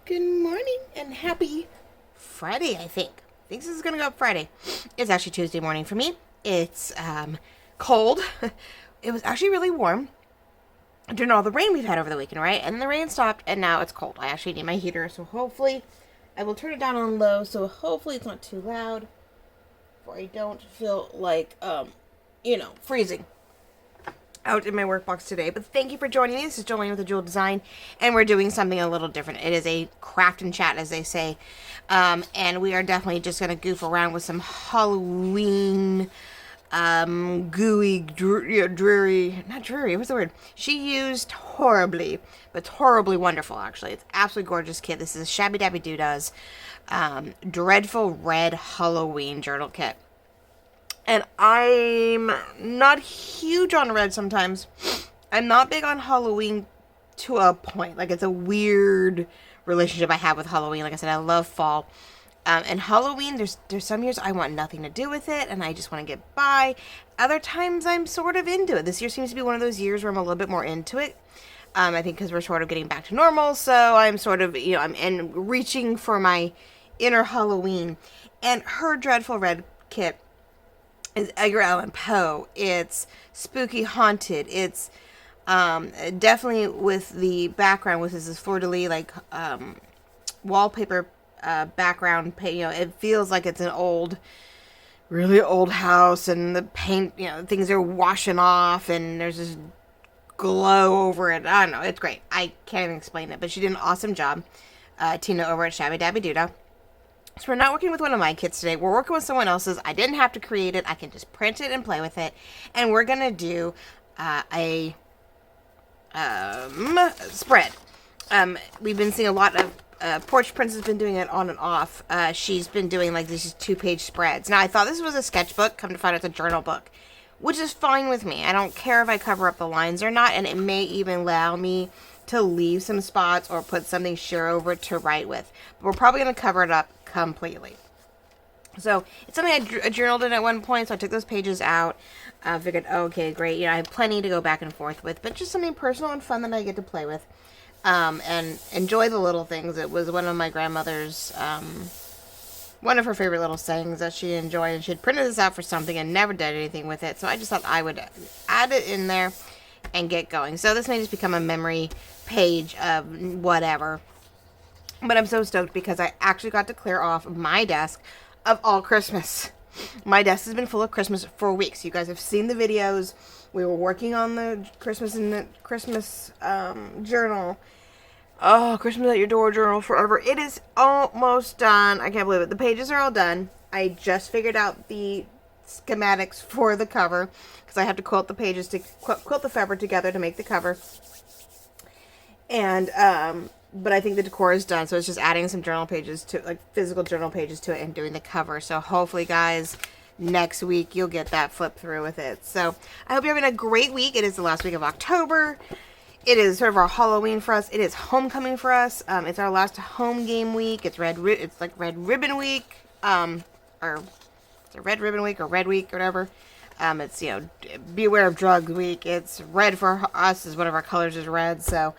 Good morning and happy Friday, I think. This is going to go up Friday. It's actually Tuesday morning for me. It's cold. It was actually really warm during all the rain we've had over the weekend, right? And the rain stopped and now it's cold. I actually need my heater, so hopefully I will turn it down on low, so hopefully it's not too loud, or I don't feel like, freezing out in my work box today. But thank you for joining me. This is Jolene with the Jewel Design, and we're doing something a little different. It is a craft and chat, as they say, and we are definitely just going to goof around with some Halloween gooey, dreary, not dreary, what's the word? She used horribly, but it's horribly wonderful, actually. It's absolutely gorgeous kit. This is Shabbydabbydooddah's Dreadful Red Halloween Journal Kit. And I'm not huge on red sometimes. I'm not big on Halloween to a point. Like, it's a weird relationship I have with Halloween. Like I said, I love fall. And Halloween, there's some years I want nothing to do with it, and I just want to get by. Other times, I'm sort of into it. This year seems to be one of those years where I'm a little bit more into it. I think because we're sort of getting back to normal, so I'm sort of, I'm reaching for my inner Halloween. And her Dreadful Red kit is Edgar Allan Poe. It's spooky haunted. It's definitely with the background, with this fleur-de-lis, like wallpaper background. It feels like it's an old, really old house, and the paint, things are washing off, and there's this glow over it. I don't know. It's great. I can't even explain it, but she did an awesome job. Tina over at Shabbydabbydoodah. So we're not working with one of my kits today. We're working with someone else's. I didn't have to create it. I can just print it and play with it. And we're going to do a spread. We've been seeing a lot of Porch Prince has been doing it on and off. She's been doing like these 2-page spreads. Now, I thought this was a sketchbook. Come to find out it's a journal book, which is fine with me. I don't care if I cover up the lines or not. And it may even allow me to leave some spots or put something sheer over it to write with. But we're probably going to cover it up completely. So it's something I journaled in at one point, so I took those pages out. Figured, okay, great. I have plenty to go back and forth with, but just something personal and fun that I get to play with. And enjoy the little things. It was one of my grandmother's, one of her favorite little sayings that she enjoyed, and she had printed this out for something and never did anything with it. So I just thought I would add it in there and get going. So this may just become a memory page of whatever. But I'm so stoked because I actually got to clear off my desk of all Christmas. My desk has been full of Christmas for weeks. You guys have seen the videos. We were working on the Christmas journal. Oh, Christmas at Your Door journal forever. It is almost done. I can't believe it. The pages are all done. I just figured out the schematics for the cover because I have to quilt the pages to quilt the fabric together to make the cover. And but I think the decor is done, so it's just adding some journal pages to, like, physical journal pages to it and doing the cover. So hopefully, guys, next week you'll get that flip through with it. So I hope you're having a great week. It is the last week of October. It is sort of our Halloween for us. It is homecoming for us. It's our last home game week. It's like Red Ribbon Week, or it's a Red Ribbon Week or Red Week or whatever. It's Beware of Drugs Week. It's red for us, is one of our colors is red. So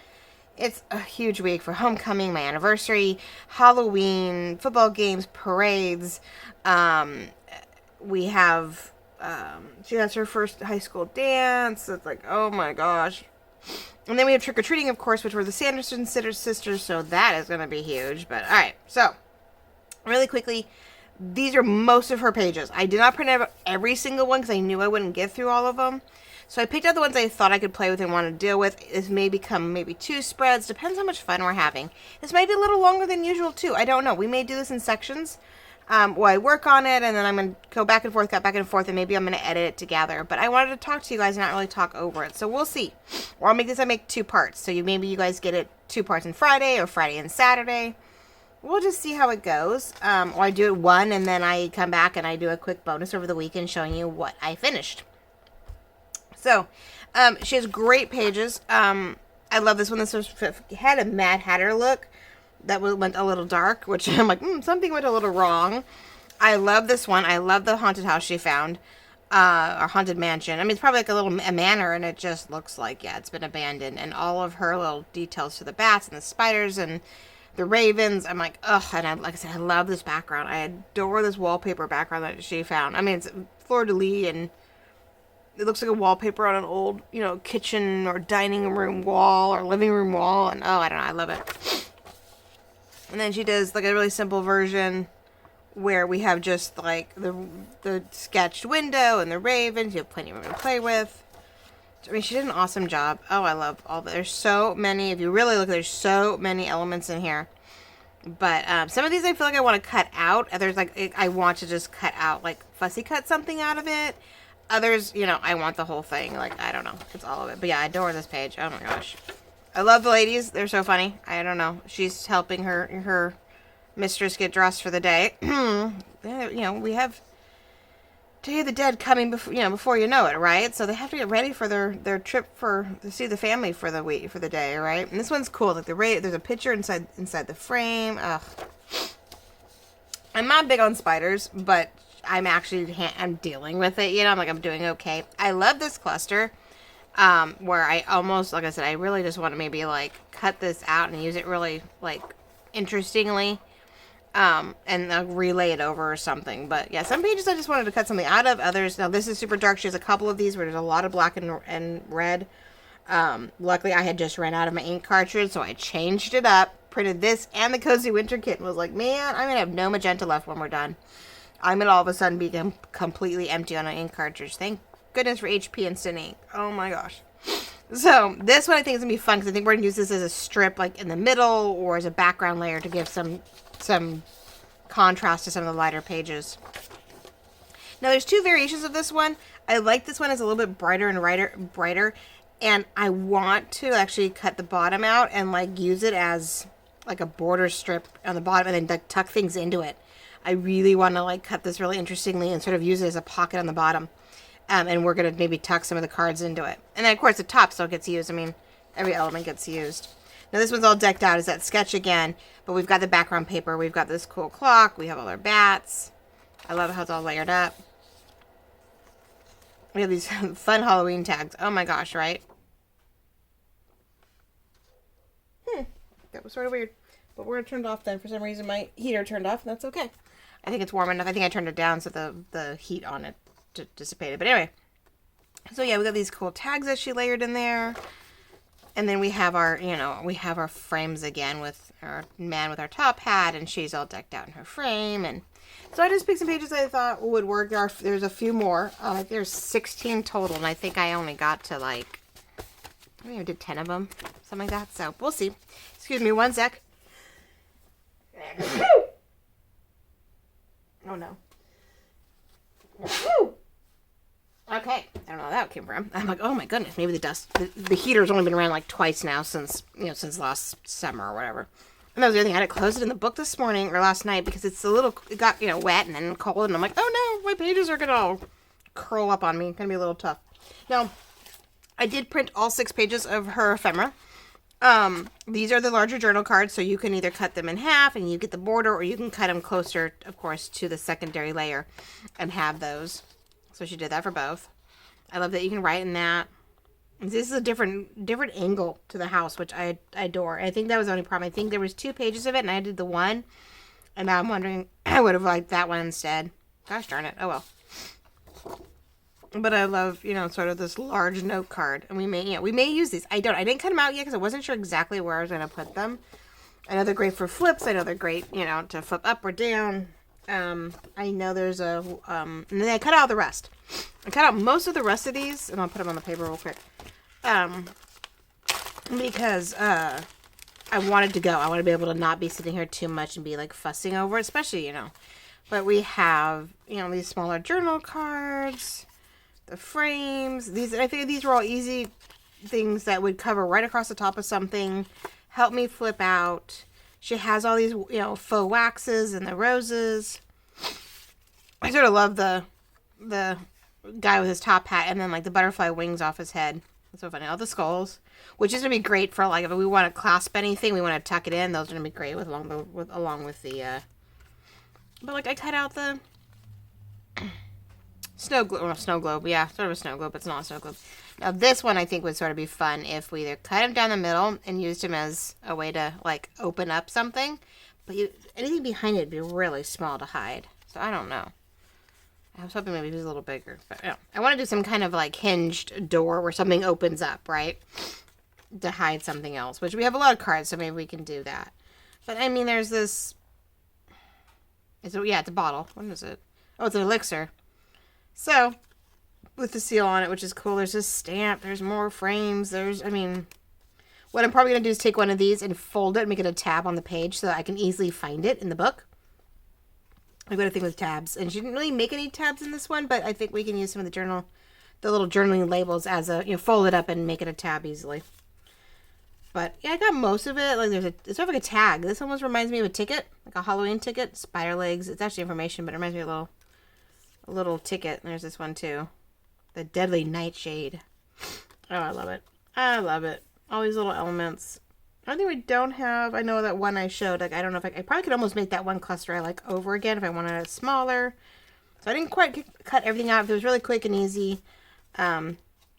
it's a huge week for homecoming, my anniversary, Halloween, football games, parades. We have, she has her first high school dance. It's like, oh my gosh. And then we have trick-or-treating, of course, which were the Sanderson sisters, so that is going to be huge. But, alright, so, really quickly, these are most of her pages. I did not print out every single one because I knew I wouldn't get through all of them. So I picked out the ones I thought I could play with and want to deal with. This may become maybe 2 spreads. Depends how much fun we're having. This might be a little longer than usual, too. I don't know. We may do this in sections. While I work on it, and then I'm going to go back and forth, and maybe I'm going to edit it together. But I wanted to talk to you guys and not really talk over it. So we'll see. Or I'll make 2 parts. So maybe you guys get it 2 parts on Friday or Friday and Saturday. We'll just see how it goes. Or I do it 1, and then I come back and I do a quick bonus over the weekend showing you what I finished. So, she has great pages. I love this one. This had a Mad Hatter look that went a little dark, which I'm like, something went a little wrong. I love this one. I love the haunted house she found, or haunted mansion. I mean, it's probably like a manor, and it just looks like, it's been abandoned. And all of her little details to the bats and the spiders and the ravens. I'm like, ugh. And like I said, I love this background. I adore this wallpaper background that she found. I mean, it's fleur-de-lis, and it looks like a wallpaper on an old, kitchen or dining room wall or living room wall. And oh, I don't know. I love it. And then she does like a really simple version where we have just like the sketched window and the ravens. You have plenty of room to play with. I mean, she did an awesome job. Oh, I love all that. There's so many. If you really look, there's so many elements in here. But some of these I feel like I want to cut out. Others, like, I want to just cut out, like, fussy cut something out of it. Others, I want the whole thing. Like, I don't know. It's all of it. But yeah, I adore this page. Oh my gosh. I love the ladies. They're so funny. I don't know. She's helping her mistress get dressed for the day. We have Day of the Dead coming before you know it, right? So they have to get ready for their trip to see the family for the day, right? And this one's cool. Like there's a picture inside the frame. Ugh. I'm not big on spiders, but I'm dealing with it. I'm doing okay. I love this cluster. Where I almost, like I said, I really just want to maybe like cut this out and use it really like interestingly. And I'll relay it over or something. But yeah, some pages I just wanted to cut something out of. Others, now this is super dark. She has a couple of these where there's a lot of black and red. Luckily I had just ran out of my ink cartridge, so I changed it up, printed this and the Cozy Winter Kit, and was like, man, I'm gonna have no magenta left when we're done. I'm gonna all of a sudden be completely empty on an ink cartridge. Thank goodness for HP Instant Ink. Oh my gosh. So this one I think is gonna be fun because I think we're gonna use this as a strip like in the middle or as a background layer to give some contrast to some of the lighter pages. Now there's two variations of this one. I like this one. It's a little bit brighter and brighter, and I want to actually cut the bottom out and like use it as like a border strip on the bottom and then like tuck things into it. I really want to like cut this really interestingly and sort of use it as a pocket on the bottom. And we're going to maybe tuck some of the cards into it. And then of course the top still gets used. I mean, every element gets used. Now this one's all decked out as that sketch again, but we've got the background paper. We've got this cool clock. We have all our bats. I love how it's all layered up. We have these fun Halloween tags. Oh my gosh, right? That was sort of weird. But we're turned off then. For some reason my heater turned off, and that's okay. I think it's warm enough. I think I turned it down so the heat on it dissipated. But anyway. So yeah, we got these cool tags that she layered in there. And then we have our frames again with our man with our top hat, and she's all decked out in her frame. And so I just picked some pages I thought would work. There's a few more. There's 16 total, and I think I only got to I did 10 of them, something like that. So we'll see. Excuse me, one sec. Oh no. Okay, I don't know where that came from. I'm like, oh my goodness, maybe the heater's only been around like twice now since last summer or whatever. And that was the other thing. I had to close it in the book this morning or last night because it got wet and then cold, and I'm like, oh no, my pages are gonna all curl up on me. It's gonna be a little tough. Now, I did print all 6 pages of her ephemera. These are the larger journal cards, so you can either cut them in half and you get the border, or you can cut them closer, of course, to the secondary layer and have those. So she did that for both. I love that you can write in that. This is a different angle to the house, which I adore. I think that was the only problem. I think there was 2 pages of it, and I did the one. And now I'm wondering, I would have liked that one instead. Gosh darn it. Oh well. But I love, sort of this large note card. And we may use these. I didn't cut them out yet because I wasn't sure exactly where I was going to put them. I know they're great for flips. I know they're great, to flip up or down. I know there's and then I cut out the rest. I cut out most of the rest of these, and I'll put them on the paper real quick. Because, I wanted to go. I want to be able to not be sitting here too much and be, fussing over it, especially, But we have, these smaller journal cards, the frames. I think these were all easy things that would cover right across the top of something, help me flip out. She has all these, faux waxes and the roses. I sort of love the guy with his top hat and then, the butterfly wings off his head. That's so funny. All the skulls, which is going to be great for, if we want to clasp anything, we want to tuck it in. Those are going to be great along with the, but, I cut out the snow globe. Well, snow globe, yeah, sort of a snow globe, but it's not a snow globe. Now this one I think would sort of be fun if we either cut him down the middle and used him as a way to like open up something, but anything behind it would be really small to hide. So I don't know. I was hoping maybe he was a little bigger, but no. I want to do some kind of like hinged door where something opens up, right? To hide something else, which we have a lot of cards, so maybe we can do that. But I mean, there's this. It's a bottle. What is it? Oh, it's an elixir. So, with the seal on it, which is cool. There's a stamp. There's more frames. What I'm probably going to do is take one of these and fold it and make it a tab on the page so that I can easily find it in the book. I've got a thing with tabs. And she didn't really make any tabs in this one, but I think we can use some of the little journaling labels as fold it up and make it a tab easily. But, yeah, I got most of it. Like, it's sort of like a tag. This almost reminds me of a ticket, like a Halloween ticket. Spider legs. It's actually information, but it reminds me of a little ticket. And there's this one, too. The Deadly Nightshade. Oh, I love it. I love it. All these little elements. I think we don't have... I know that one I showed. Like, I don't know if I probably could almost make that one cluster I like over again if I wanted it smaller. So I didn't quite cut everything out. It was really quick and easy.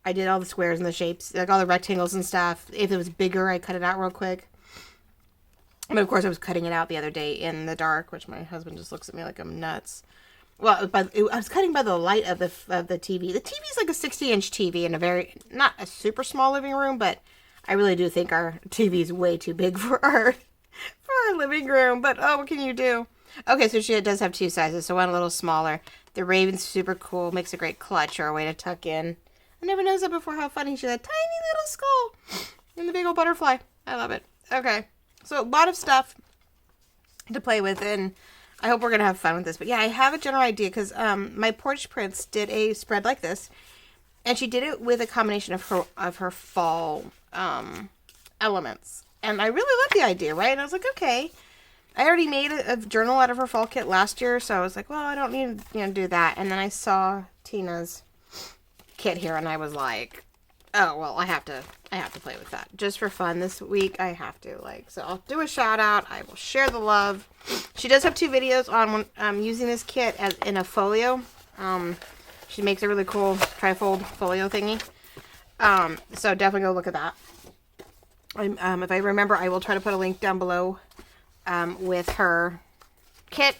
I did all the squares and the shapes, like all the rectangles and stuff. If it was bigger, I cut it out real quick. But of course, I was cutting it out the other day in the dark, which my husband just looks at me like I'm nuts. Well, I was cutting by the light of the TV. The TV is like a 60-inch TV in not a super small living room, but I really do think our TV is way too big for our living room. But oh, what can you do? Okay, so she does have two sizes, so one a little smaller. The Raven's super cool, makes a great clutch or a way to tuck in. I never noticed that before, how funny she had a tiny little skull and the big old butterfly. I love it. Okay, so a lot of stuff to play with, and I hope we're going to have fun with this. But yeah, I have a general idea because my Porch Prince did a spread like this, and she did it with a combination of her fall elements. And I really love the idea, right? And I was like, okay. I already made a journal out of her fall kit last year, so I was like, well, I don't need to do that. And then I saw Tina's kit here, and I was like, oh, well, I have to play with that just for fun this week. I have to, so I'll do a shout out. I will share the love. She does have two videos on using this kit in a folio. She makes a really cool trifold folio thingy. So definitely go look at that. If I remember, I will try to put a link down below with her kit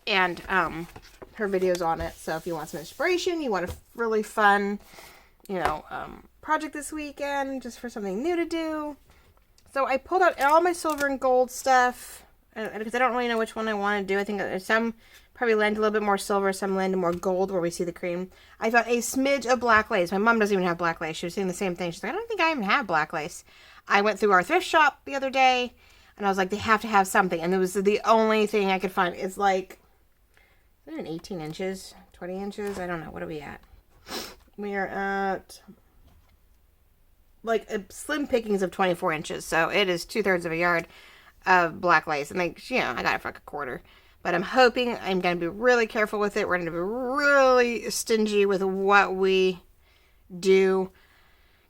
and her videos on it. So if you want some inspiration, you want a really fun, project this weekend, just for something new to do. So I pulled out all my silver and gold stuff because I don't really know which one I want to do. I think some probably lend a little bit more silver, some lend more gold where we see the cream. I found a smidge of black lace. My mom doesn't even have black lace. She was saying the same thing. She's like, I don't think I even have black lace. I went through our thrift shop the other day, and I was like, they have to have something. And it was the only thing I could find. It's like, is it an 18 inches? 20 inches? I don't know. What are we at? We are at, a slim pickings of 24 inches. So it is 2/3 of a yard of black lace. And, I got it for like a quarter. But I'm hoping I'm going to be really careful with it. We're going to be really stingy with what we do,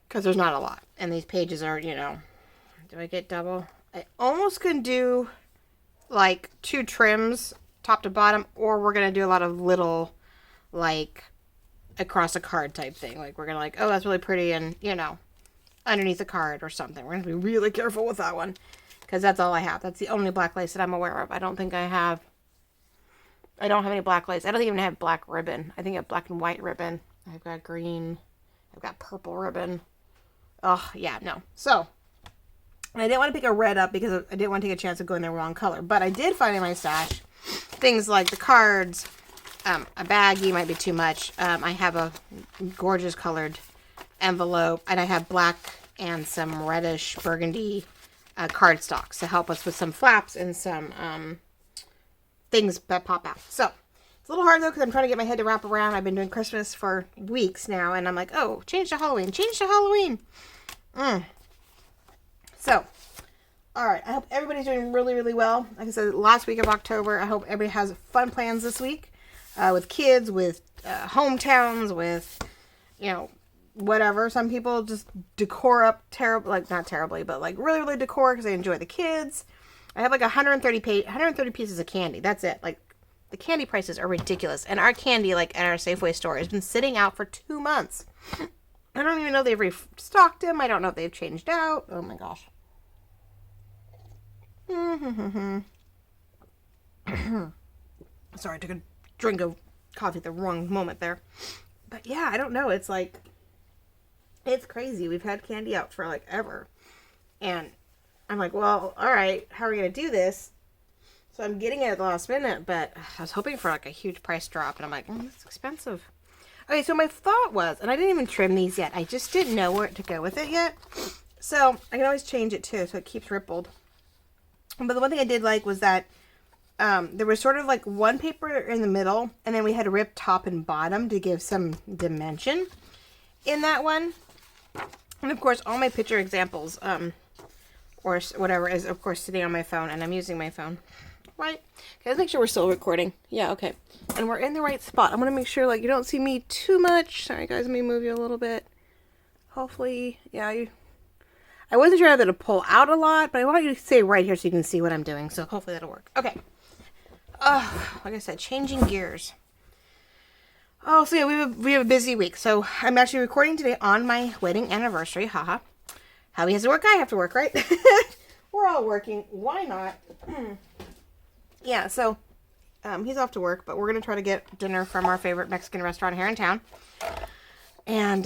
because there's not a lot. And these pages are, do I get double? I almost can do, 2 trims, top to bottom, or we're going to do a lot of little, across a card type thing. We're going to, oh, that's really pretty, and, underneath the card or something. We're going to be really careful with that one, because that's all I have. That's the only black lace that I'm aware of. I don't have any black lace. I don't even have black ribbon. I think I have black and white ribbon. I've got green. I've got purple ribbon. Oh, yeah, no. So, and I didn't want to pick a red up because I didn't want to take a chance of going the wrong color. But I did find in my stash things like the cards, a baggie might be too much. I have a gorgeous colored envelope, and I have black and some reddish burgundy cardstocks to help us with some flaps and some things that pop out. So, it's a little hard, though, because I'm trying to get my head to wrap around. I've been doing Christmas for weeks now, and I'm like, oh, change to Halloween. So, all right. I hope everybody's doing really, really well. Like I said, last week of October, I hope everybody has fun plans this week with kids, with hometowns, with, whatever. Some people just decor up terribly, not terribly, but really, really decor because they enjoy the kids. I have 130 pieces of candy. That's it. The candy prices are ridiculous. And our candy, like at our Safeway store, has been sitting out for 2 months. I don't even know if they've restocked them. I don't know if they've changed out. Oh my gosh. Sorry, I took a drink of coffee at the wrong moment there. But yeah, I don't know. It's like, it's crazy. We've had candy out for like ever. And I'm like, well, all right, how are we going to do this? So I'm getting it at the last minute, but I was hoping for like a huge price drop. And I'm like, it's expensive. Okay, so my thought was, and I didn't even trim these yet. I just didn't know where to go with it yet. So I can always change it too, so it keeps rippled. But the one thing I did like was that there was sort of like one paper in the middle, and then we had a ripped top and bottom to give some dimension in that one. And of course, all my picture examples, or whatever, is of course sitting on my phone, and I'm using my phone. Right? Okay, let's make sure we're still recording. Yeah, okay. And we're in the right spot. I'm going to make sure, like, you don't see me too much. Sorry, guys, let me move you a little bit. Hopefully, yeah, I wasn't sure how to pull out a lot, but I want you to stay right here so you can see what I'm doing. So hopefully that'll work. Okay. Like I said, changing gears. Oh, so yeah, we have a busy week. So I'm actually recording today on my wedding anniversary. Haha. How he has to work, I have to work, right? We're all working. Why not? Yeah, so he's off to work, but we're going to try to get dinner from our favorite Mexican restaurant here in town. And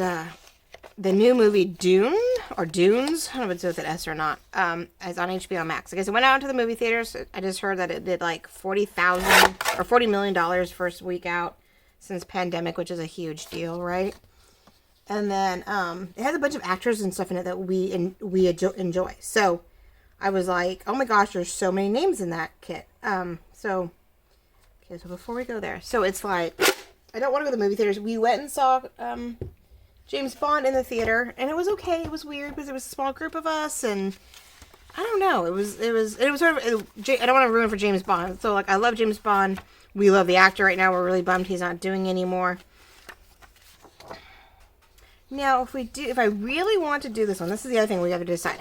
the new movie Dune, or Dunes, I don't know if it's with an S or not, is on HBO Max. I guess it went out into the movie theaters. I just heard that it did like $40 million first week out since pandemic, which is a huge deal, right? And then it has a bunch of actors and stuff in it that we enjoy. So I was like, oh my gosh, there's so many names in that kit. So before we go there, so it's like, I don't want to go to the movie theaters. We went and saw James Bond in the theater, and it was okay. It was weird because it was a small group of us, and I don't know. It was sort of, I don't want to ruin for James Bond. So like, I love James Bond. We love the actor right now. We're really bummed he's not doing anymore. Now, if I really want to do this one, this is the other thing we have to decide.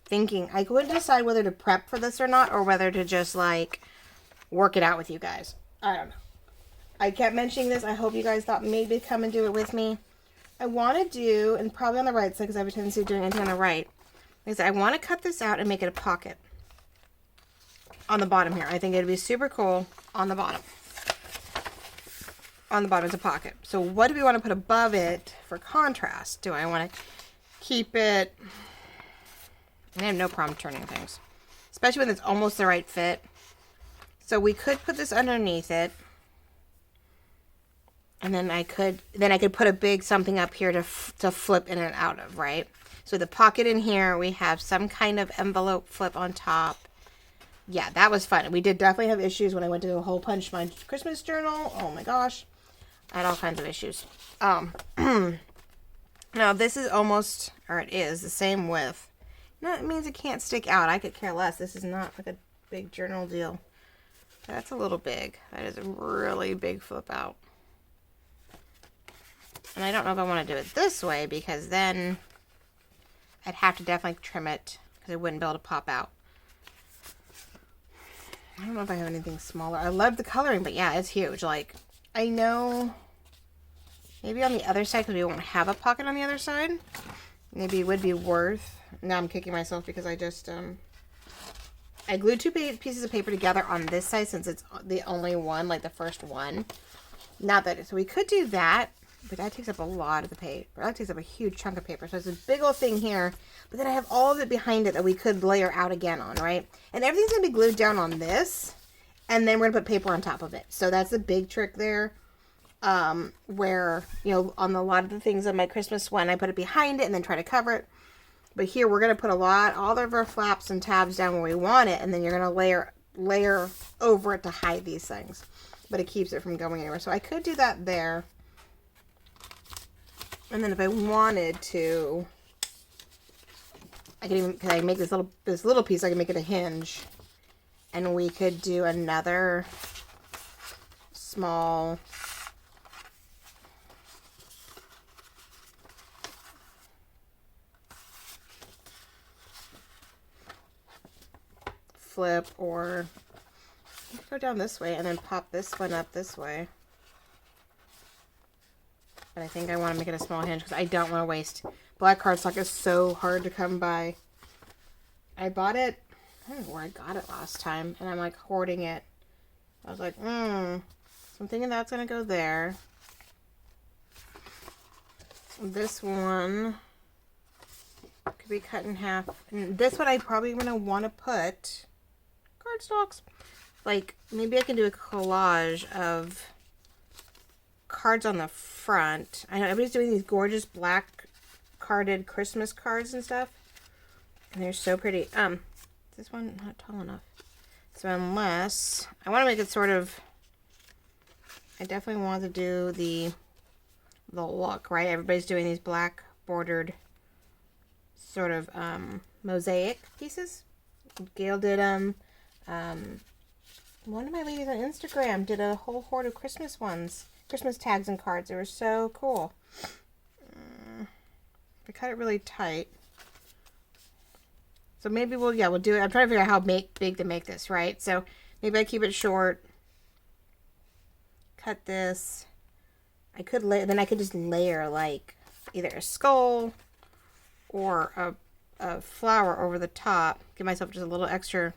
Thinking. I couldn't decide whether to prep for this or not, or whether to just, like, work it out with you guys. I don't know. I kept mentioning this. I hope you guys thought maybe come and do it with me. I want to do, and probably on the right side, because I have a tendency of doing anything on the right. Like I said, I want to cut this out and make it a pocket on the bottom here. I think it would be super cool on the bottom. On the bottom is a pocket. So what do we want to put above it for contrast? Do I want to keep it... I have no problem turning things, especially when it's almost the right fit. So we could put this underneath it, and then I could put a big something up here to flip in and out of, right? So the pocket in here, we have some kind of envelope flip on top. Yeah, that was fun. We did definitely have issues when I went to go hole punch my Christmas journal. Oh my gosh, I had all kinds of issues. Now this is almost, or it is the same width. No, it means it can't stick out. I could care less. This is not like a big journal deal. That's a little big. That is a really big flip out. And I don't know if I want to do it this way, because then I'd have to definitely trim it, because it wouldn't be able to pop out. I don't know if I have anything smaller. I love the coloring, but yeah, it's huge. Like, I know maybe on the other side, because we won't have a pocket on the other side, maybe it would be worth... Now I'm kicking myself because I just, I glued two pieces of paper together on this side since it's the only one, like the first one. Not that, so we could do that, but that takes up a lot of the paper. That takes up a huge chunk of paper. So it's a big old thing here, but then I have all of it behind it that we could layer out again on, right? And everything's going to be glued down on this, and then we're going to put paper on top of it. So that's the big trick there. Where, you know, on a lot of the things on my Christmas one, I put it behind it and then try to cover it. But here we're going to put all of our flaps and tabs down where we want it, and then you're going to layer over it to hide these things. But it keeps it from going anywhere. So I could do that there. And then if I wanted to, I could make this little piece, I can make it a hinge. And we could do another small flip, or Go down this way and then pop this one up this way. But I think I want to make it a small hinge because I don't want to waste. Black cardstock is so hard to come by. I bought it, I don't know where I got it last time, and I'm like hoarding it. I was like, so I'm thinking that's going to go there. This one could be cut in half. And this one I probably going to want to put cardstocks. Like, maybe I can do a collage of cards on the front. I know everybody's doing these gorgeous black carded Christmas cards and stuff. And they're so pretty. This one not tall enough. So unless I want to make it sort of, I definitely want to do the look, right? Everybody's doing these black bordered sort of mosaic pieces. Gail did them. One of my ladies on Instagram did a whole horde of Christmas ones. Christmas tags and cards. They were so cool. I cut it really tight. So maybe we'll do it. I'm trying to figure out how big to make this, right? So maybe I keep it short. Cut this. I could then I could just layer like either a skull or a flower over the top. Give myself just a little extra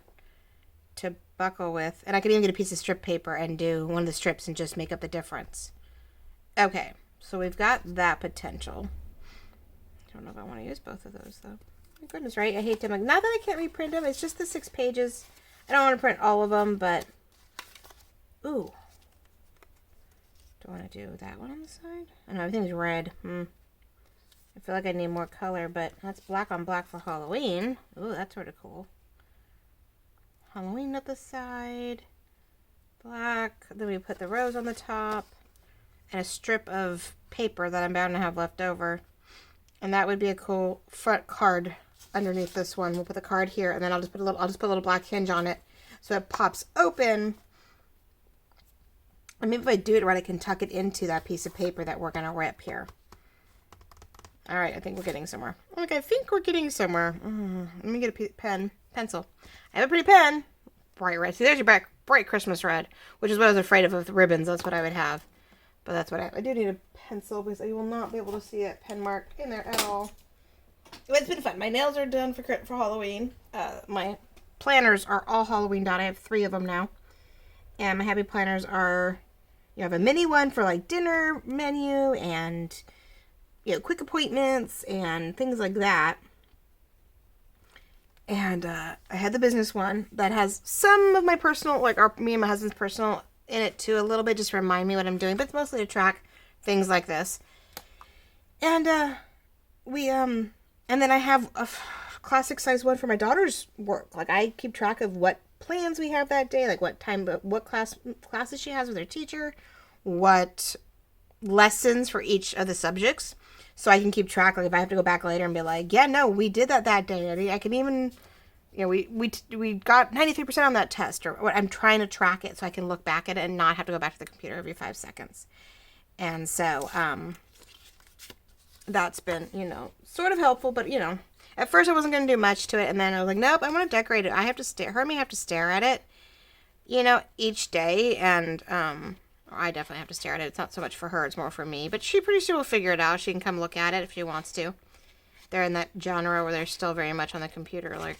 to buckle with. And I could even get a piece of strip paper and do one of the strips and just make up the difference. Okay, so we've got that potential. I don't know if I want to use both of those though. My goodness, right? I hate them. Like, not that I can't reprint them. It's just the 6 pages. I don't want to print all of them, but ooh. Do I want to do that one on the side? I know everything's red. I feel like I need more color, but that's black on black for Halloween. Ooh, that's sort of cool. Halloween at the side. Black. Then we put the rose on the top. And a strip of paper that I'm bound to have left over. And that would be a cool front card underneath this one. We'll put the card here, and then I'll just put a little black hinge on it so it pops open. And maybe if I do it right, I can tuck it into that piece of paper that we're gonna rip here. All right, I think we're getting somewhere. Like, I think we're getting somewhere. Let me get a pencil. I have a pretty pen. Bright red. See, there's your bright Christmas red, which is what I was afraid of with the ribbons. That's what I would have. But that's what I do need a pencil because I will not be able to see that pen mark in there at all. It's been fun. My nails are done for Halloween. My planners are all Halloween done. I have 3 of them now. And my happy planners are, you have a mini one for like dinner menu and, you know, quick appointments and things like that. And I had the business one that has some of my personal, like me and my husband's personal in it too, a little bit, just to remind me what I'm doing, but it's mostly to track things like this. And and then I have a classic size one for my daughter's work. Like, I keep track of what plans we have that day, like what classes she has with her teacher, what lessons for each of the subjects, so I can keep track. Like, if I have to go back later and be like, yeah, no, we did that day. I can even, you know, we got 93% on that test, or what. I'm trying to track it so I can look back at it and not have to go back to the computer every 5 seconds. And so, that's been, you know, sort of helpful, but, you know, at first I wasn't going to do much to it, and then I was like, nope, I want to decorate it. I have to stare, her and me have to stare at it, you know, each day, and, I definitely have to stare at it. It's not so much for her, it's more for me, but she pretty soon will figure it out. She can come look at it if she wants to. They're in that genre where they're still very much on the computer, like,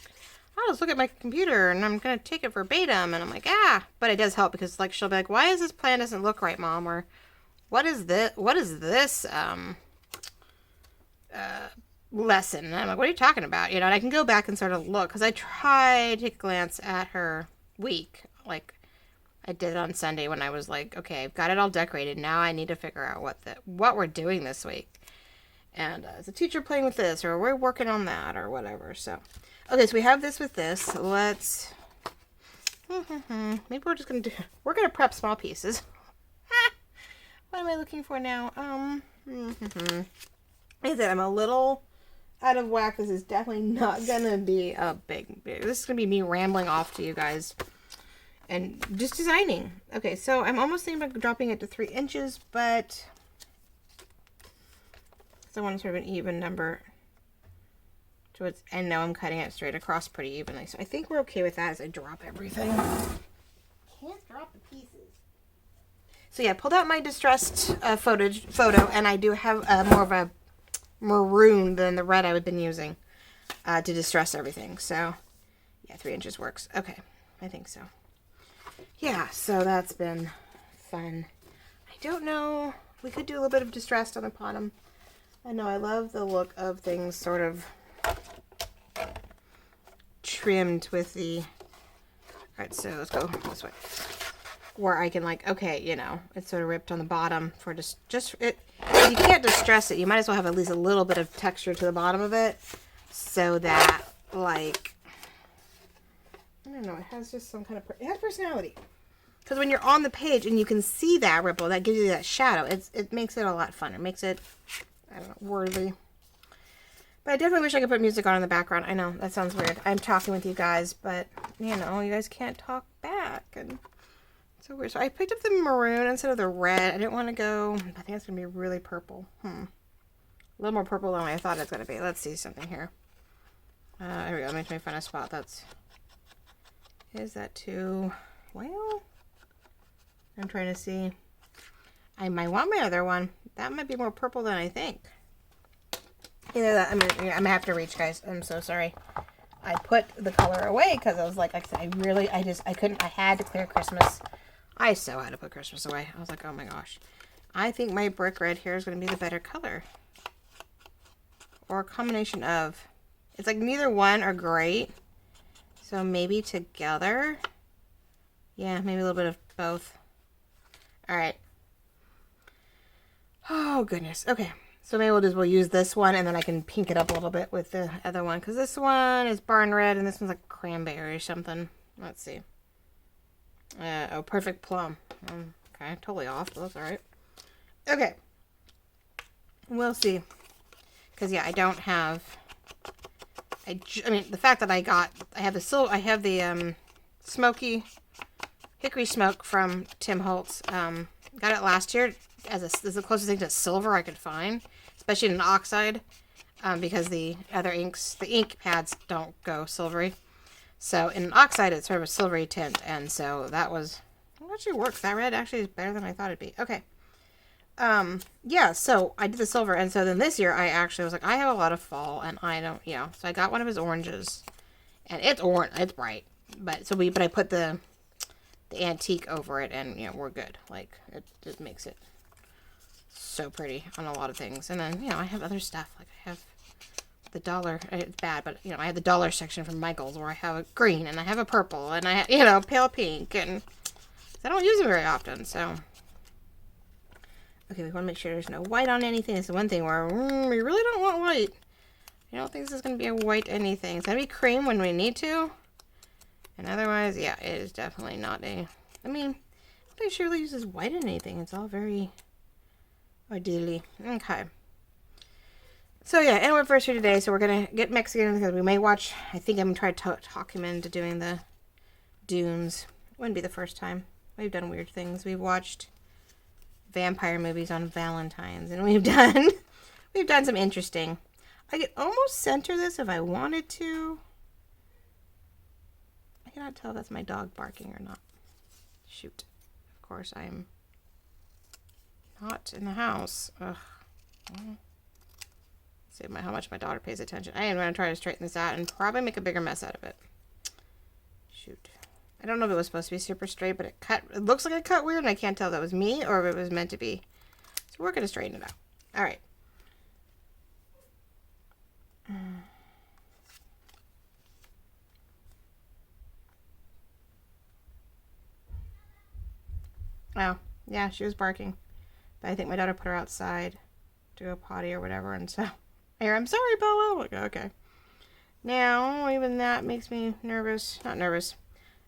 oh, let's look at my computer, and I'm going to take it verbatim, and I'm like, but it does help, because, like, she'll be like, why is this plan doesn't look right, Mom, or what is this, lesson? And I'm like, what are you talking about? You know, and I can go back and sort of look, because I tried to glance at her week, like I did on Sunday when I was like, okay, I've got it all decorated. Now I need to figure out what we're doing this week. And is the teacher playing with this, or we're working on that, or whatever. So, okay, so we have this with this. Let's, maybe we're just going to we're going to prep small pieces. What am I looking for now? Like I said, I'm a little out of whack. This is definitely not going to be a big, this is going to be me rambling off to you guys and just designing. Okay, so I'm almost thinking about dropping it to 3 inches, but I want sort of an even number towards, and now I'm cutting it straight across pretty evenly. So I think we're okay with that as I drop everything. can't drop the pieces. So yeah, I pulled out my distressed photo, and I do have more of a maroon than the red I've been using to distress everything. So yeah, 3 inches works. Okay, I think so. Yeah, so that's been fun. I don't know. We could do a little bit of distressed on the bottom. I know I love the look of things sort of trimmed with the... Alright, so let's go this way. Where I can like, okay, you know, it's sort of ripped on the bottom for just it. If you can't distress it, you might as well have at least a little bit of texture to the bottom of it. So that, like, I don't know, it has just some kind of, it has personality. Because when you're on the page and you can see that ripple, that gives you that shadow. It makes it a lot funner. It makes it, I don't know, worthy. But I definitely wish I could put music on in the background. I know, that sounds weird. I'm talking with you guys, but, you know, you guys can't talk back. And it's so weird. So I picked up the maroon instead of the red. I didn't want to go, I think it's going to be really purple. A little more purple than I thought it was going to be. Let's see something here. There we go. Let me find a spot that's, is that too, well, I'm trying to see. I might want my other one. That might be more purple than I think. Either that, I'm gonna have to reach, guys. I'm so sorry. I put the color away because I was like I said, I couldn't, I had to clear Christmas. I so had to put Christmas away. I was like, oh my gosh. I think my brick red here is going to be the better color. Or a combination of, it's like neither one are great. So maybe together. Yeah, maybe a little bit of both. Alright. Oh, goodness. Okay. So maybe we'll use this one, and then I can pink it up a little bit with the other one. Because this one is barn red, and this one's like cranberry or something. Let's see. Oh, perfect plum. Okay, totally off. But that's alright. Okay. We'll see. Because, yeah, I don't have... I mean, the fact that I have the smoky hickory smoke from Tim Holtz. Got it last year as the closest thing to silver I could find, especially in an oxide, because the other inks, the ink pads don't go silvery. So in an oxide, it's sort of a silvery tint, and so that was, it actually works. That red actually is better than I thought it'd be. Okay. Yeah, so I did the silver, and so then this year I actually was like, I have a lot of fall, and I don't, you know, so I got one of his oranges, and it's orange, it's bright, but I put the antique over it, and, you know, we're good. Like, it just makes it so pretty on a lot of things. And then, you know, I have other stuff, like I have the dollar, it's bad, but, you know, I have the dollar section from Michael's, where I have a green, and I have a purple, and I have, you know, pale pink, and I don't use them very often, so... Okay, we want to make sure there's no white on anything. It's the one thing where we really don't want white. I don't think this is going to be a white anything. It's going to be cream when we need to. And otherwise, yeah, it is definitely not a... I mean, nobody surely uses white in anything. It's all very ideally. Okay. So yeah, anniversary today. So we're going to get Mexican because we may watch... I think I'm going to try to talk him into doing the Dunes. Wouldn't be the first time. We've done weird things. We've watched... vampire movies on Valentine's, and we've done some interesting. I could almost center this if I wanted to. I cannot tell if that's my dog barking or not. Shoot. Of course I'm not in the house. Ugh. See how much my daughter pays attention. I am going to try to straighten this out and probably make a bigger mess out of it. Shoot. I don't know if it was supposed to be super straight, but it looks like it cut weird, and I can't tell if that was me or if it was meant to be. So we're going to straighten it out. All right. Oh, yeah, she was barking. But I think my daughter put her outside to go potty or whatever, and so... I'm sorry, Bella. Like, okay. Now, even that makes me nervous. Not nervous.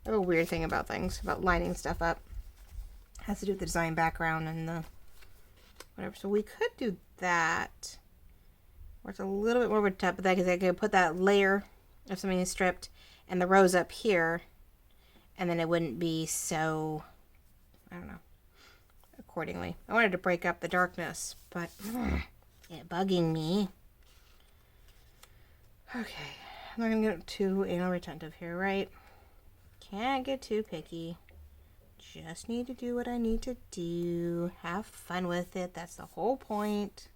I have a weird thing about things, about lining stuff up. It has to do with the design background and the whatever. So we could do that. Or it's a little bit more of a top of that because I could put that layer of something stripped and the rows up here. And then it wouldn't be so, I don't know, accordingly. I wanted to break up the darkness, but it's bugging me. Okay. I'm not going to get too anal retentive here, right? Can't get too picky. just need to do what I need to do. Have fun with it. That's the whole point.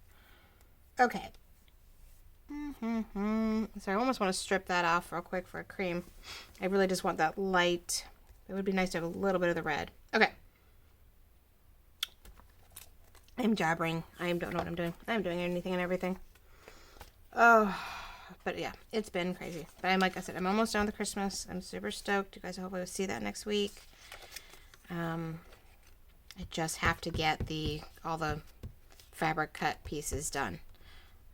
Okay. So I almost want to strip that off real quick for a cream. I really just want that light. It would be nice to have a little bit of the red. Okay. I'm jabbering. I don't know what I'm doing. I'm doing anything and everything. Oh, but yeah, it's been crazy. But like I said, I'm almost done with Christmas. I'm super stoked. You guys hopefully will see that next week. I just have to get all the fabric cut pieces done.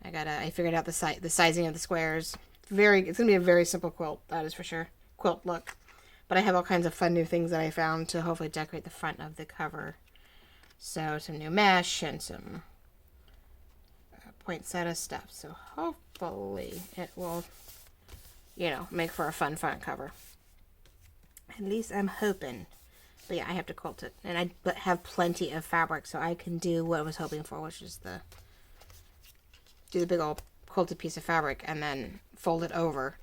I figured out the sizing of the squares. It's gonna be a very simple quilt, that is for sure. Quilt look. But I have all kinds of fun new things that I found to hopefully decorate the front of the cover. So some new mesh and some poinsettia stuff. So hopefully it will, make for a fun front cover. At least I'm hoping. But yeah, I have to quilt it. And I have plenty of fabric, so I can do what I was hoping for, which is do the big old quilted piece of fabric and then fold it over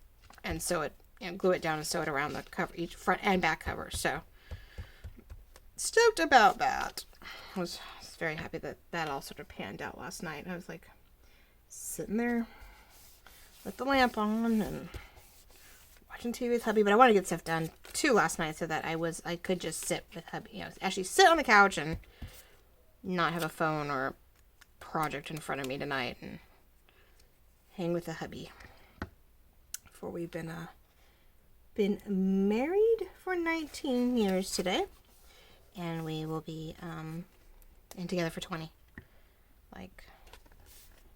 and sew it, glue it down and sew it around the cover, each front and back cover. So stoked about that. I was very happy that all sort of panned out last night. I was like sitting there with the lamp on and watching TV with hubby, but I wanted to get stuff done too last night so that I could just sit with hubby, actually sit on the couch and not have a phone or a project in front of me tonight and hang with the hubby. For we've been married for 19 years today, and we will be in together for 20. Like,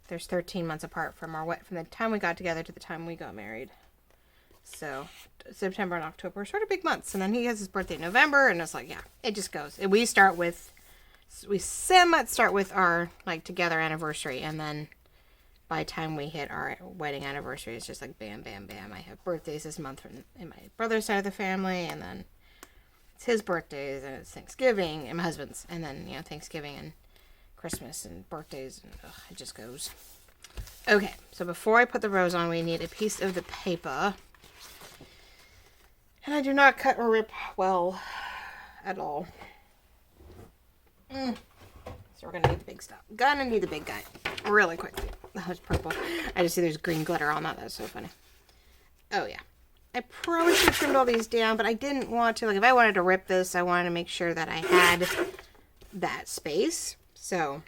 there's 13 months apart from the time we got together to the time we got married. So September and October are sort of big months, and then he has his birthday in November, and it's like, yeah, it just goes. And we start with our together anniversary, and then by the time we hit our wedding anniversary, it's just like bam, bam, bam. I have birthdays this month in my brother's side of the family, and then it's his birthdays, and it's Thanksgiving, and my husband's, and then, Thanksgiving and Christmas and birthdays, and it just goes. Okay, so before I put the rose on, we need a piece of the paper. And I do not cut or rip well at all. So we're going to need the big stuff. Gonna need the big guy really quickly. That was purple. I just see there's green glitter on that. That's so funny. Oh, yeah. I probably should have trimmed all these down, but I didn't want to. If I wanted to rip this, I wanted to make sure that I had that space. So,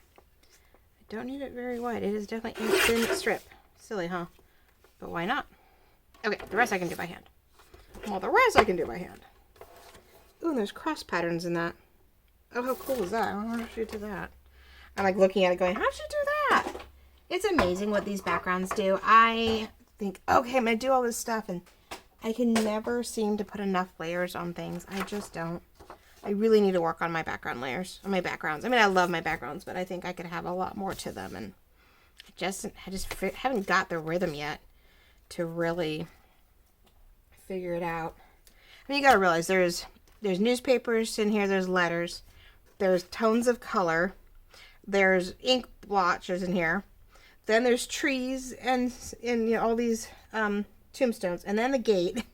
I don't need it very wide. It is definitely a thin strip. Silly, huh? But why not? Okay, the rest I can do by hand. Well, the rest I can do by hand. Ooh, and there's cross patterns in that. Oh, how cool is that? I wonder if she did that. I'm looking at it going, how'd she do that? It's amazing what these backgrounds do. I think, okay, I'm going to do all this stuff, and I can never seem to put enough layers on things. I just don't. I really need to work on my background layers, on my backgrounds. I mean, I love my backgrounds, but I think I could have a lot more to them, and I just haven't got the rhythm yet to really figure it out. I mean, you got to realize there's newspapers in here, there's letters, there's tones of color, there's ink blotches in here, then there's trees and all these tombstones, and then the gate,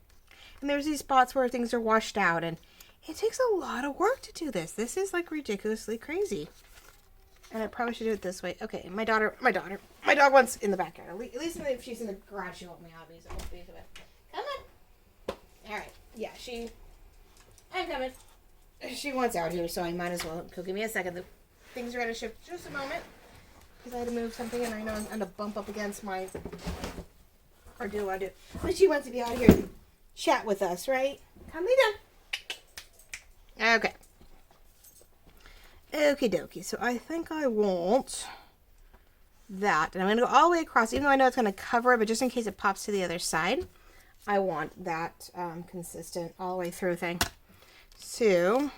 and there's these spots where things are washed out, and it takes a lot of work to do this. This is ridiculously crazy, and I probably should do it this way. Okay, my dog wants in the backyard. At least if she's in the garage, she won't be obvious. Come on. All right. Yeah, I'm coming. She wants out here, so I might as well. Give me a second. The things are going to shift just a moment because I had to move something, and I know I'm going to bump up against my. Or do I do? But she wants to be out here and chat with us, right? Come lay down. Okay. Okie dokie. So I think I want that, and I'm going to go all the way across, even though I know it's going to cover it, but just in case it pops to the other side. I want that consistent all the way through thing. So,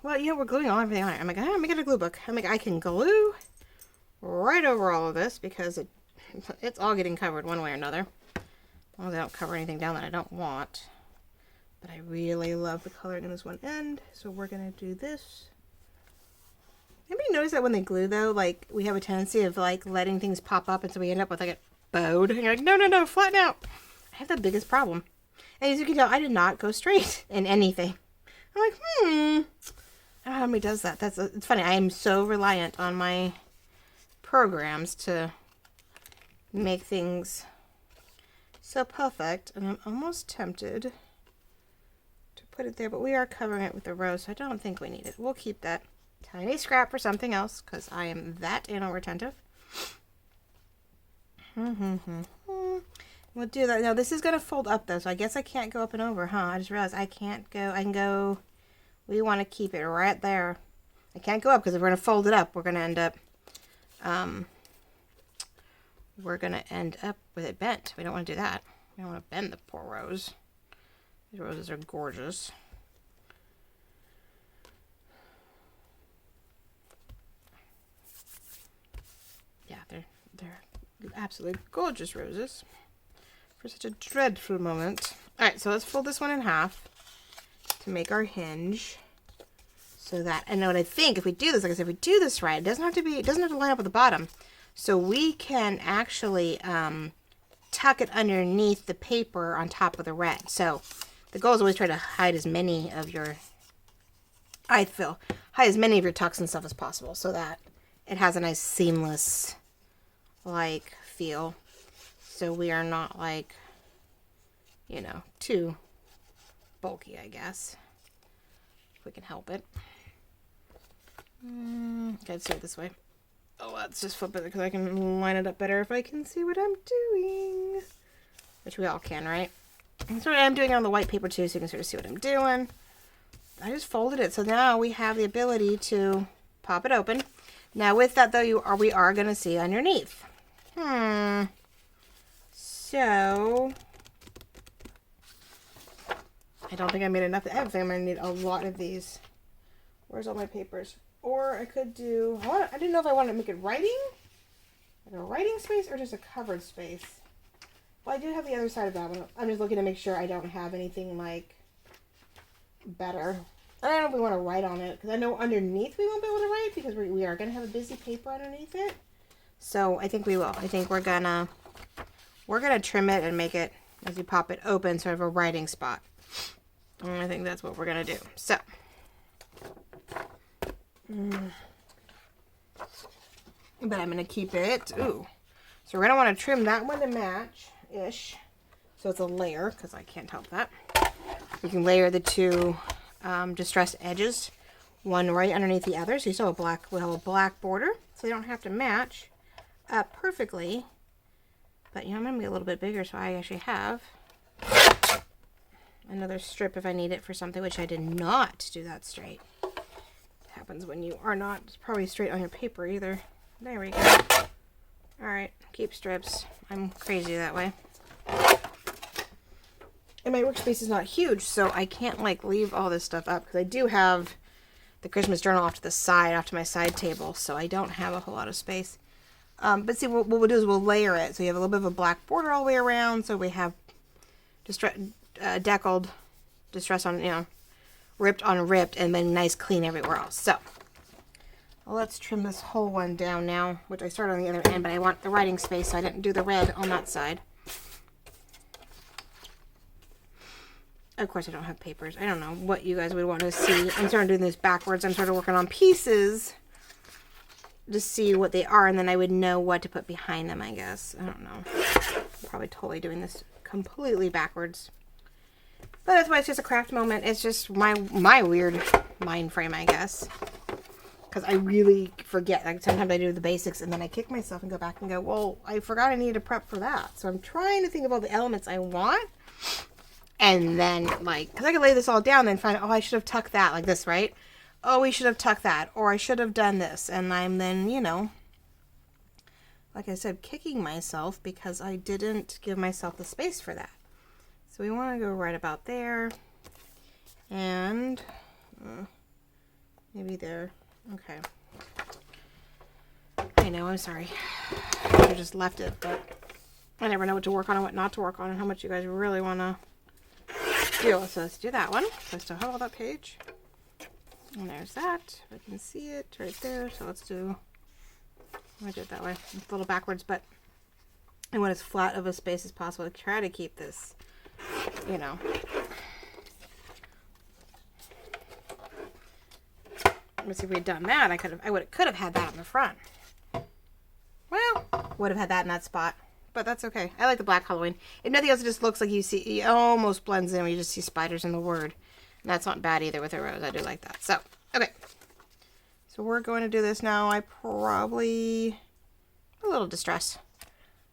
well, we're gluing everything on it. I'm like, let me get a glue book. I can glue right over all of this because it's all getting covered one way or another. As long as I don't cover anything down that I don't want. But I really love the coloring in this one end. So we're going to do this. Anybody notice that when they glue, though, we have a tendency of, letting things pop up, and so we end up with, a bowed. And you're like, no, flatten out. I have the biggest problem. And as you can tell, I did not go straight in anything. I'm like, I don't know how many does that. It's funny. I am so reliant on my programs to make things so perfect. And I'm almost tempted to put it there, but we are covering it with the rose, so I don't think we need it. We'll keep that tiny scrap for something else because I am that anal retentive. We'll do that. Now this is going to fold up though, so I guess I can't go up and over, huh? I just realized I can't go. I can go. We want to keep it right there. I can't go up because if we're going to fold it up, we're going to end up with it bent. We don't want to do that. We don't want to bend the poor rose. These roses are gorgeous. Yeah, they're absolutely gorgeous roses for such a dreadful moment. All right, so let's fold this one in half to make our hinge. So that, and what I think, if we do this, like I said, if we do this right, it doesn't have to line up with the bottom. So we can actually tuck it underneath the paper on top of the red. So the goal is always try to hide as many of your, hide as many of your tucks and stuff as possible so that it has a nice seamless like feel. So we are not like, you know, too bulky, I guess. If we can help it. Gotta see it this way. Oh, let's just flip it because I can line it up better if I can see what I'm doing. Which we all can, right? And so I'm doing it on the white paper too, so you can sort of see what I'm doing. I just folded it, so now we have the ability to pop it open. Now with that though, we are going to see underneath. So I don't think I made enough. I think I'm going to need a lot of these. Where's all my papers? Or I could do, I didn't know if I wanted to make it writing, like a writing space or just a covered space. Well, I do have the other side of that one. I'm just looking to make sure I don't have anything like better. I don't know if we want to write on it because I know underneath we won't be able to write because we are going to have a busy paper underneath it. So I think we will. I think we're gonna trim it and make it, as you pop it open, sort of a writing spot. And I think that's what we're gonna do. So. But I'm going to keep it. Ooh. So we're going to want to trim that one to match-ish. So it's a layer, because I can't help that. We can layer the two distressed edges, one right underneath the other. So you still have we'll have a black border, so they don't have to match up perfectly. But, you know, I'm going to be a little bit bigger, so I actually have another strip if I need it for something, which I did not do that straight. Happens when you are not probably straight on your paper either. There we go. Alright, keep strips. I'm crazy that way. And my workspace is not huge, so I can't like leave all this stuff up because I do have the Christmas journal off to the side, off to my side table, so I don't have a whole lot of space. But see, what we'll do is we'll layer it. So you have a little bit of a black border all the way around, so we have deckled, distress on, you know, ripped on ripped, and then nice clean everywhere else. So let's trim this whole one down now, which I started on the other end, but I want the writing space, so I didn't do the red on that side. Of course, I don't have papers. I don't know what you guys would want to see. I'm starting doing this backwards. I'm sort of working on pieces to see what they are, and then I would know what to put behind them, I guess. I don't know. I'm probably totally doing this completely backwards. But that's why it's just a craft moment. It's just my weird mind frame, I guess. Because I really forget. Like sometimes I do the basics and then I kick myself and go back and go, well, I forgot I needed to prep for that. So I'm trying to think of all the elements I want. And then, like, because I could lay this all down and find, oh, I should have tucked that like this, right? Oh, we should have tucked that. Or I should have done this. And I'm then, you know, like I said, kicking myself because I didn't give myself the space for that. So we want to go right about there, and maybe there. Okay. I know, I'm sorry. I just left it, but I never know what to work on and what not to work on and how much you guys really want to do. So let's do that one. So I still have all that page. And there's that. I can see it right there. So let's do, I do it that way. It's a little backwards, but I want as flat of a space as possible to try to keep this, you know, Let me see if we had done that. I could have had that on the front. Well, would have had that in that spot. But that's okay. I like the black Halloween. If nothing else, it just looks like it almost blends in when you just see spiders in the word. And that's not bad either with a rose. I do like that. So, okay. So we're going to do this now. I probably... a little distress.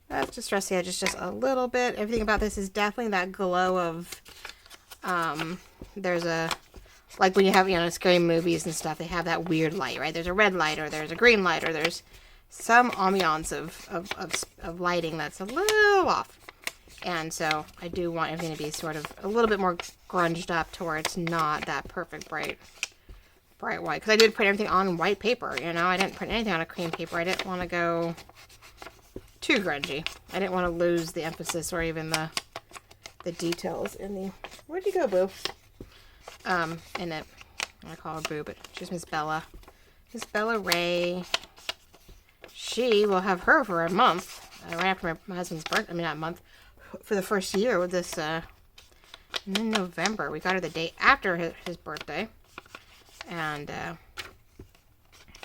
Let's distress the edges just a little bit. Everything about this is definitely that glow of... there's a... like when you have, scary movies and stuff, they have that weird light, right? There's a red light, or there's a green light, or there's some ambiance of lighting that's a little off. And so I do want everything to be sort of a little bit more grunged up to where it's not that perfect bright white. Because I did print everything on white paper, I didn't print anything on a cream paper. I didn't want to go too grungy. I didn't want to lose the emphasis or even the details in the... where'd you go, Boo? In it. I call her Boo, but she's Miss Bella. Miss Bella Ray. She will have her for a month. Right after my husband's birthday. I mean, not a month. For the first year with this, in November. We got her the day after his birthday. And,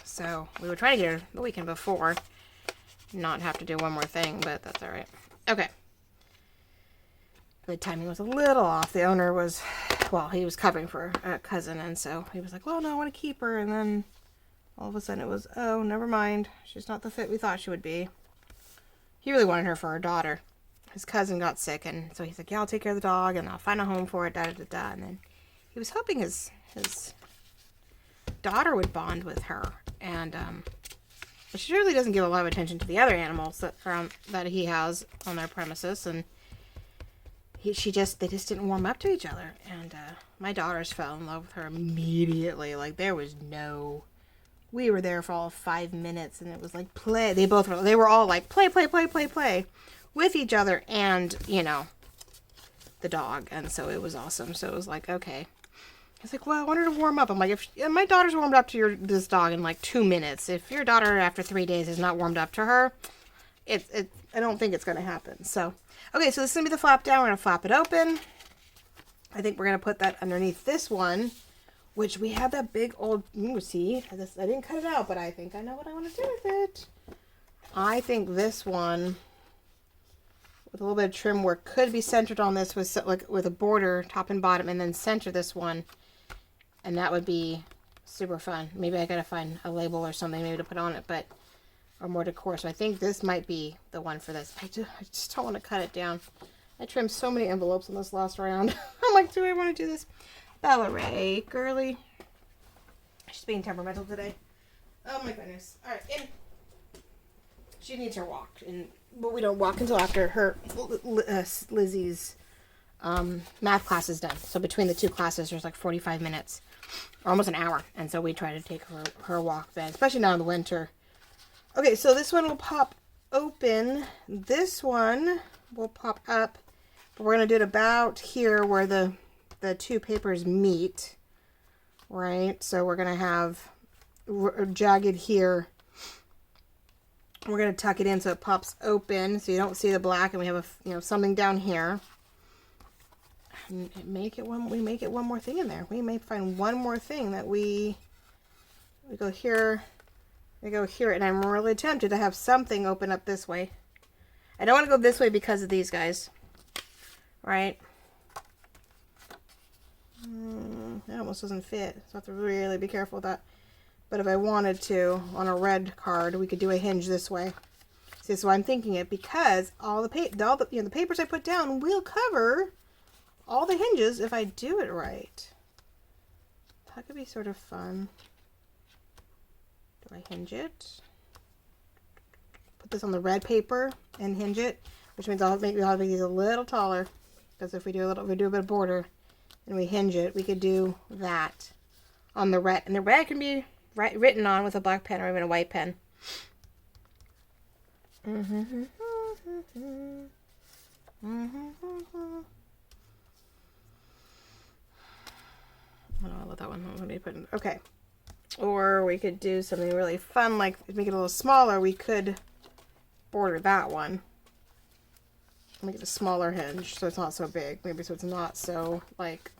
so we were trying to get her the weekend before. Not have to do one more thing, but that's alright. Okay. The timing was a little off. The owner was, well, he was covering for a cousin, and so he was like, well, no, I want to keep her. And then all of a sudden it was, oh, never mind. She's not the fit we thought she would be. He really wanted her for our daughter. His cousin got sick, and so he's like, yeah, I'll take care of the dog, and I'll find a home for it, da-da-da-da. And then he was hoping his daughter would bond with her. And, but she really doesn't give a lot of attention to the other animals that he has on their premises, and they just didn't warm up to each other. And my daughters fell in love with her immediately. Like, there was no... we were there for all of 5 minutes, and it was like play. They were all like play with each other and, the dog. And so it was awesome. So it was like, okay. He's like, well, I want her to warm up. I'm like, if my daughter's warmed up to this dog in like 2 minutes. If your daughter after 3 days is not warmed up to her, I don't think it's going to happen. So, okay, so this is going to be the flap down. We're going to flap it open. I think we're going to put that underneath this one, which we have that big old, see, I didn't cut it out, but I think I know what I want to do with it. I think this one, with a little bit of trim work, could be centered on this with a border, top and bottom, and then center this one. And that would be super fun. Maybe I got to find a label or something maybe to put on it, or more decor. So I think this might be the one for this. I just don't want to cut it down. I trimmed so many envelopes in this last round. I'm like, do I want to do this? Bella Ray, girly. She's being temperamental today. Oh my goodness. Alright, and she needs her walk. But we don't walk until after her Lizzie's math class is done. So between the two classes, there's like 45 minutes. Or almost an hour. And so we try to take her walk then, especially now in the winter. Okay, so this one will pop open. This one will pop up. But we're going to do it about here where the two papers meet, right? So we're going to have jagged here. We're going to tuck it in so it pops open so you don't see the black, and we have something down here. And we make it one more thing in there. We may find one more thing that we go here, and I'm really tempted to have something open up this way. I don't want to go this way because of these guys, right? It almost doesn't fit, so I have to really be careful with that. But if I wanted to, on a red card, we could do a hinge this way. See, so I'm thinking it because all the papers I put down will cover all the hinges if I do it right. That could be sort of fun. Do I hinge it? Put this on the red paper and hinge it, which means I'll make these a little taller, because if we do a bit of border and we hinge it, we could do that on the red, and the red can be written on with a black pen or even a white pen. I don't know what that one I'm going to be putting. Okay. Or we could do something really fun, like make it a little smaller. We could border that one. Make it a smaller hinge so it's not so big. Maybe so it's not so like...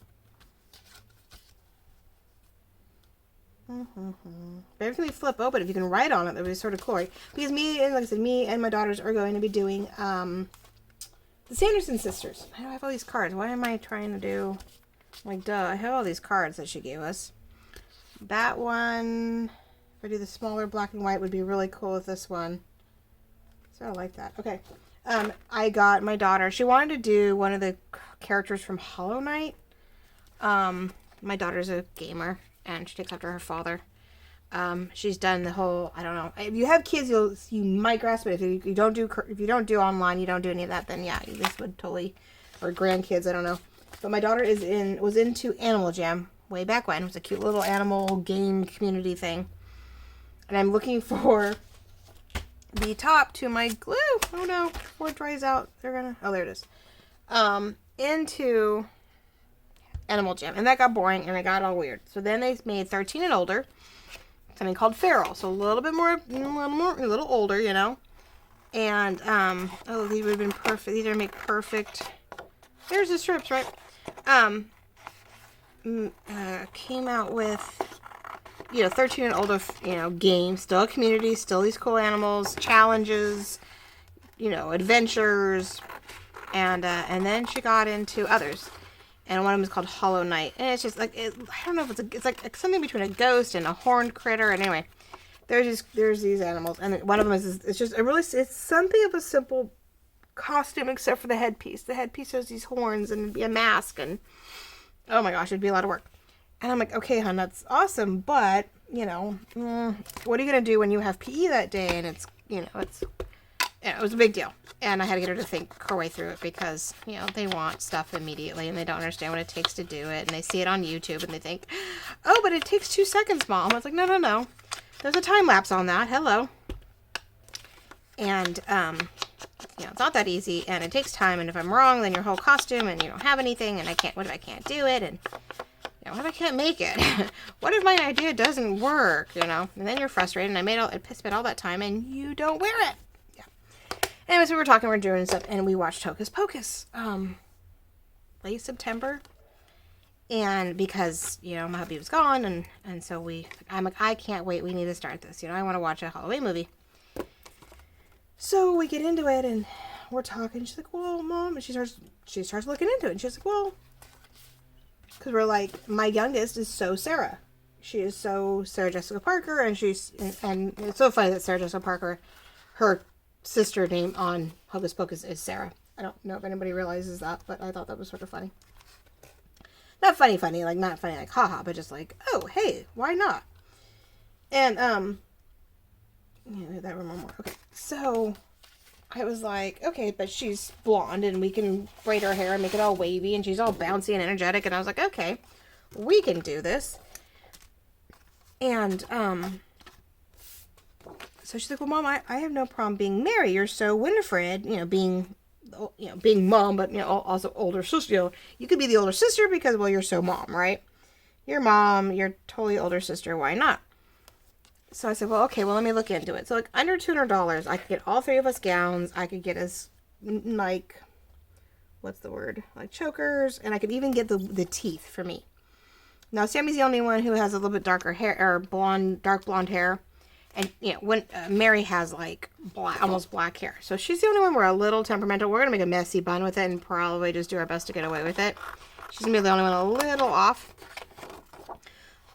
But everything they flip open, if you can write on it, that would be sort of cool, right? Because like I said, me and my daughters are going to be doing the Sanderson sisters. I have all these cards. Why am I trying to do, like, duh, I have all these cards that she gave us. That one, if I do the smaller black and white, would be really cool with this one. So I like that. Okay. I got my daughter, she wanted to do one of the characters from Hollow Knight. My daughter's a gamer, and she takes after her father. She's done the whole, I don't know. If you have kids, you might grasp it. If you don't do online, you don't do any of that, then yeah, this would totally, or grandkids, I don't know. But my daughter was into Animal Jam way back when. It was a cute little animal game community thing. And I'm looking for the top to my glue. Oh no, before it dries out, oh, there it is. Into Animal Jam, and that got boring and it got all weird. So then they made 13 and older, something called Feral, so a little older, you know. And oh, these would have been perfect. These are make perfect. There's the strips, right? Came out with, 13 and older, games, still a community, still these cool animals, challenges, adventures, and then she got into others. And one of them is called Hollow Knight. And it's just like, I don't know if it's like something between a ghost and a horned critter. And anyway, there's these animals. And one of them it's something of a simple costume except for the headpiece. The headpiece has these horns and it'd be a mask. And oh my gosh, it'd be a lot of work. And I'm like, okay, hon, that's awesome. But, what are you going to do when you have PE that day? And it was a big deal. And I had to get her to think her way through it because, they want stuff immediately and they don't understand what it takes to do it. And they see it on YouTube and they think, oh, but it takes 2 seconds, Mom. I was like, no. There's a time lapse on that. Hello. And, it's not that easy and it takes time. And if I'm wrong, then your whole costume and you don't have anything and what if I can't do it? And, what if I can't make it? What if my idea doesn't work, And then you're frustrated and I spent all that time and you don't wear it. Anyways, we were doing stuff, and we watched Hocus Pocus, late September, and because, my hubby was gone, and so I'm like, I can't wait, we need to start this, I want to watch a Halloween movie. So we get into it, and we're talking, she's like, well, Mom, and she starts looking into it, and she's like, well, because we're like, my youngest is so Sarah. She is so Sarah Jessica Parker, and and it's so funny that Sarah Jessica Parker, her sister name on Hocus Pocus is Sarah. I don't know if anybody realizes that, but I thought that was sort of funny. Not funny, like not funny like haha, but just like, oh, hey, why not? And that one more. Okay, so I was like, okay, but she's blonde and we can braid her hair and make it all wavy and she's all bouncy and energetic, and I was like, okay, we can do this. And so she's like, well, Mom, I have no problem being Mary. You're so Winifred, being Mom, but, also older sister. You could be the older sister because, well, you're so Mom, right? You're Mom. You're totally older sister. Why not? So I said, well, okay, well, let me look into it. So, like, under $200, I could get all 3 of us gowns. I could get us, like, what's the word? Like, chokers. And I could even get the teeth for me. Now, Sammy's the only one who has a little bit darker hair, or dark blonde hair. And, when Mary has, like, almost black hair. So she's the only one we're a little temperamental. We're going to make a messy bun with it and probably just do our best to get away with it. She's going to be the only one a little off.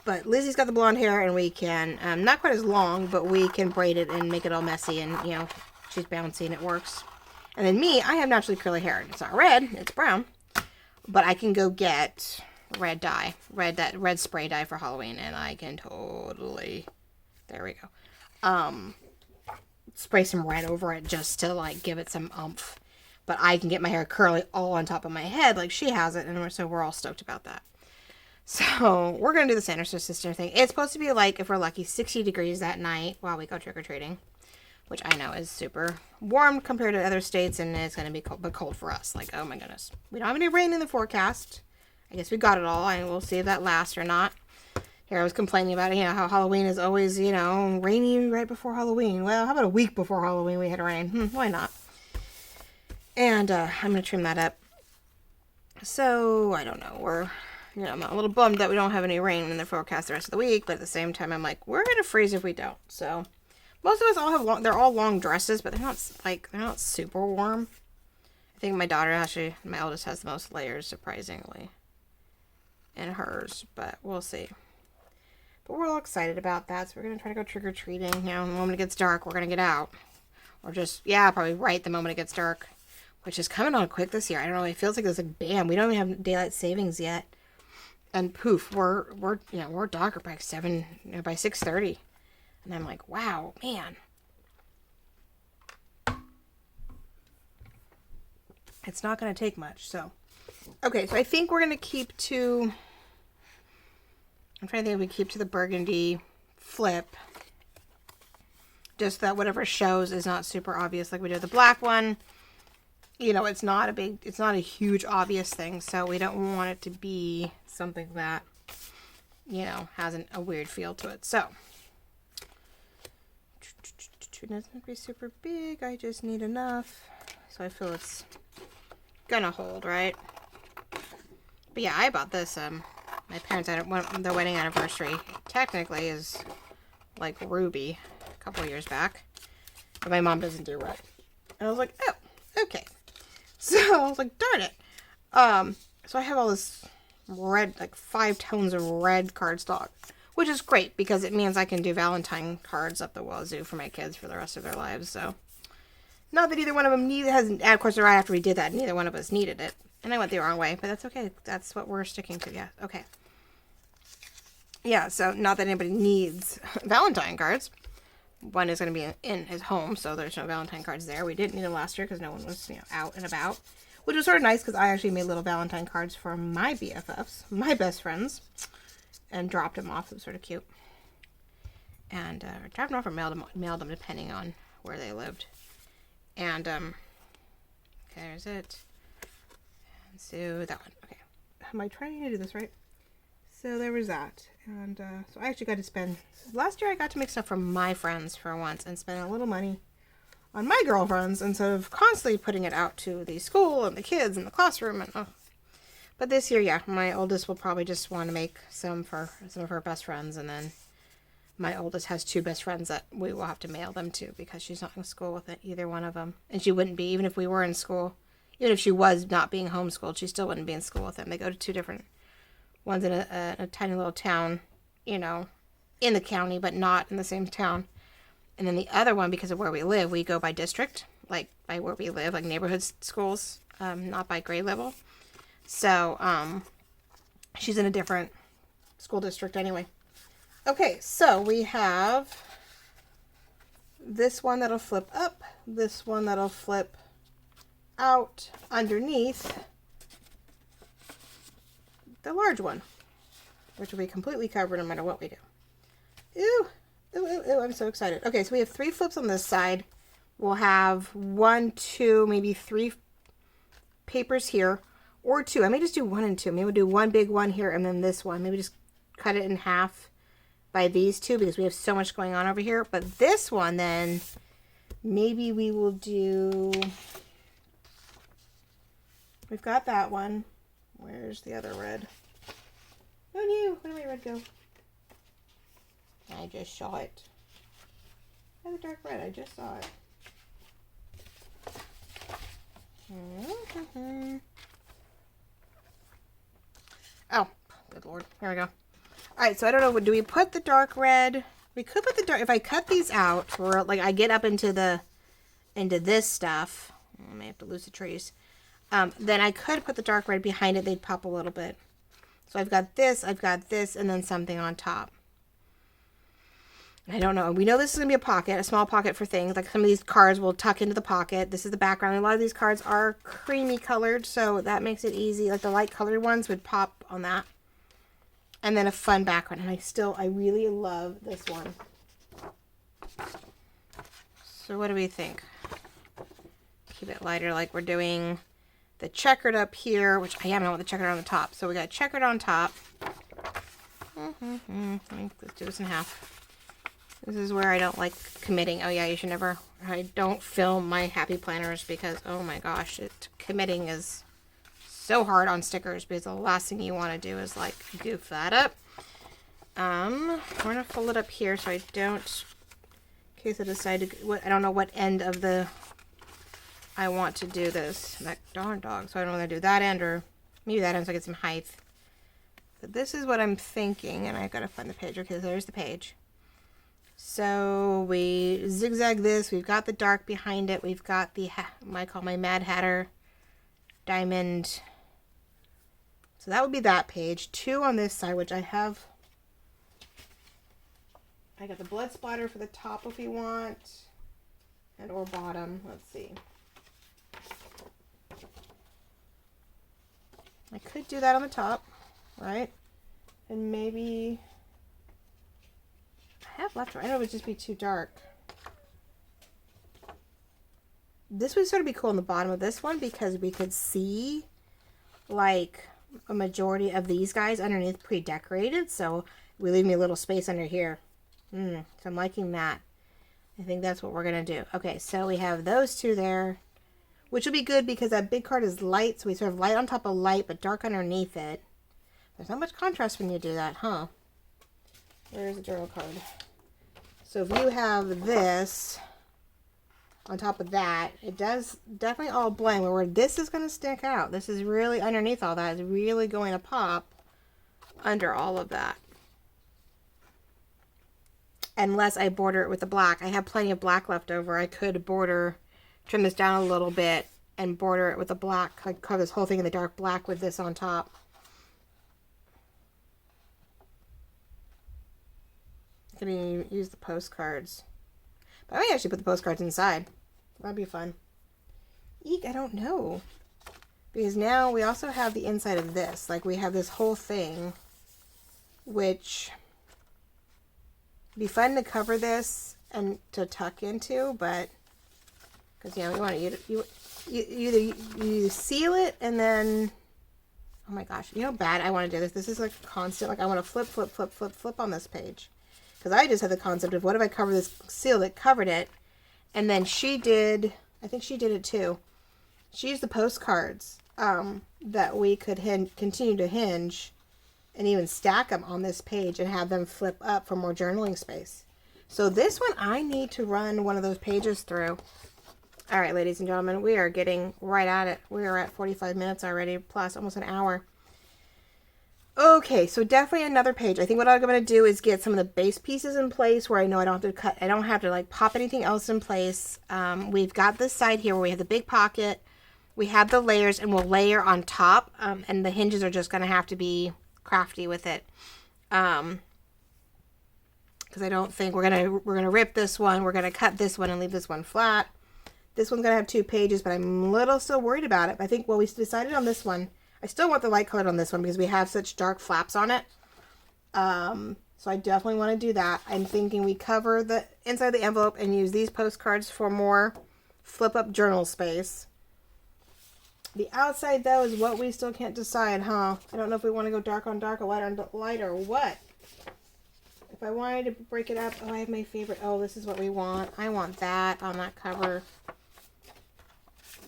But Lizzie's got the blonde hair and we can, not quite as long, but we can braid it and make it all messy. And, she's bouncy and it works. And then me, I have naturally curly hair. It's not red, it's brown. But I can go get red dye. Red spray dye for Halloween. And I can totally, there we go. Spray some red over it just to like give it some oomph. But I can get my hair curly all on top of my head like she has it, and so we're all stoked about that. So we're gonna do the Sanderson sister thing. It's supposed to be like, if we're lucky, 60 degrees that night while we go trick-or-treating, which I know is super warm compared to other states, and it's gonna be cold, but cold for us. Like, oh my goodness, we don't have any rain in the forecast. I guess we got it all, and we'll see if that lasts or not. Here, I was complaining about it, how Halloween is always, rainy right before Halloween. Well, how about a week before Halloween we had rain? Why not? And I'm going to trim that up. So, I don't know. you know, I'm a little bummed that we don't have any rain in the forecast the rest of the week, but at the same time, I'm like, we're gonna freeze if we don't. So most of us all have they're all long dresses, but they're not super warm. I think my daughter my eldest has the most layers, surprisingly, in hers, but we'll see. But we're all excited about that, so we're gonna try to go trick-or-treating. You know, the moment it gets dark, we're gonna get out. Or just, yeah, probably right the moment it gets dark, which is coming on quick this year. I don't know, it feels like there's like, bam, we don't even have daylight savings yet. And poof, we're darker by 6:30. And I'm like, wow, man. It's not going to take much, so. Okay, so I think we're going to keep to, I'm trying to think if we keep to the burgundy flip. Just that whatever shows is not super obvious like we did the black one. You know, it's not a huge obvious thing, so we don't want it to be something that, you know, has a weird feel to it. So, it doesn't be super big, I just need enough, so I feel it's gonna hold, right? But yeah, I bought this, my parents had their wedding anniversary, technically is like ruby, a couple of years back, but my mom doesn't do red. And I was like, oh, okay. So I was like, darn it. So I have all this red, like 5 tones of red cardstock, which is great because it means I can do Valentine cards up the wazoo for my kids for the rest of their lives. So not that either one of them and of course right after we did that, neither one of us needed it. And I went the wrong way, but that's okay. That's what we're sticking to. Yeah. Okay. Yeah. So not that anybody needs Valentine cards. One is going to be in his home, so there's no Valentine cards there. We didn't need them last year because no one was, you know, out and about, which was sort of nice because I actually made little Valentine cards for my BFFs, my best friends, and dropped them off. It was sort of cute. And dropped them off or mailed them depending on where they lived. And okay, there's it. And so that one. Okay, am I trying to do this right? So there was that. And so I actually got to spend, last year I got to make stuff for my friends for once and spend a little money on my girlfriends instead of constantly putting it out to the school and the kids and the classroom. And but this year, yeah, my oldest will probably just want to make some for some of her best friends. And then my oldest has 2 best friends that we will have to mail them to because she's not in school with either one of them. And she wouldn't be, even if we were in school, even if she was not being homeschooled, she still wouldn't be in school with them. They go to 2 different one's in a tiny little town, you know, in the county, but not in the same town. And then the other one, because of where we live, we go by district, like by where we live, like neighborhood schools, not by grade level. So she's in a different school district anyway. Okay, so we have this one that'll flip up, this one that'll flip out underneath the large one, which will be completely covered no matter what we do. Ew, ew, ew, ew, I'm so excited. Okay, so we have 3 flips on this side. We'll have 1, 2, maybe 3 papers here, or 2. I may just do 1 and 2. Maybe we'll do 1 big one here and then this one. Maybe just cut it in half by these 2 because we have so much going on over here. But this one then, maybe we will do, we've got that one. Where's the other red? Oh no, where did my red go? I just saw it. Oh, the dark red, I just saw it. Oh, good lord. Here we go. Alright, so I don't know, do we put the dark red? We could put the dark, if I cut these out, or like I get up into this stuff, I may have to lose the trees. Then I could put the dark red behind it. They'd pop a little bit. So I've got this, and then something on top. I don't know. We know this is going to be a pocket, a small pocket for things. Like some of these cards will tuck into the pocket. This is the background. A lot of these cards are creamy colored, so that makes it easy. Like the light colored ones would pop on that. And then a fun background. And I really love this one. So what do we think? Keep it lighter like we're doing the checkered up here, which I am not with the checkered on the top. So we got checkered on top. Let's do this in half. This is where I don't like committing. Oh yeah, you should never, I don't film my happy planners because, oh my gosh, committing is so hard on stickers because the last thing you want to do is like goof that up. I'm going to fold it up here so I don't, in case I decide to, I don't know what end of the, I want to do this. That darn dog. So I don't know whether to do that end or maybe that end so I get some height. So this is what I'm thinking, and I've got to find the page. Okay, so there's the page. So we zigzag this. We've got the dark behind it. We've got the, I call my Mad Hatter diamond. So that would be that page. 2 on this side, which I have. I got the blood splatter for the top if we want, and or bottom. Let's see. I could do that on the top, right? And maybe I have left. I know it would just be too dark. This would sort of be cool on the bottom of this one because we could see like a majority of these guys underneath pre-decorated. So we leave me a little space under here. So I'm liking that. I think that's what we're going to do. Okay, so we have those 2 there, which will be good because that big card is light. So we sort of light on top of light, but dark underneath it. There's not much contrast when you do that, huh? Where's the journal card? So if you have this on top of that, it does definitely all blend. Where this is going to stick out. This is really underneath all that. Is really going to pop under all of that. Unless I border it with the black. I have plenty of black left over. I could trim this down a little bit and border it with the black. Like cover this whole thing in the dark black with this on top. I could even use the postcards. But I might actually put the postcards inside. That'd be fun. Eek, I don't know. Because now we also have the inside of this. Like we have this whole thing, which be fun to cover this and to tuck into, but because you know you want to you seal it and then, oh my gosh, you know how bad I want to do this. This is like constant. Like I want to flip on this page because I just had the concept of what if I cover this seal that covered it, and then she did. I think she did it too. She used the postcards that we could continue to hinge. And even stack them on this page and have them flip up for more journaling space. So this one, I need to run one of those pages through. All right, ladies and gentlemen, we are getting right at it. We are at 45 minutes already, plus almost an hour. Okay, so definitely another page. I think what I'm going to do is get some of the base pieces in place where I know I don't have to cut. I don't have to like pop anything else in place. We've got this side here where we have the big pocket. We have the layers, and we'll layer on top. And the hinges are just going to have to be crafty with it, because I don't think we're gonna rip this one. We're gonna cut this one and leave this one flat. This one's gonna have 2 pages, but I'm a little still worried about it. I think we decided on this one. I still want the light colored on this one because we have such dark flaps on it. So I definitely want to do that. I'm thinking we cover the inside of the envelope and use these postcards for more flip up journal space. The outside, though, is what we still can't decide, huh? I don't know if we want to go dark on dark or light on light or what. If I wanted to break it up, oh, I have my favorite. Oh, this is what we want. I want that on that cover.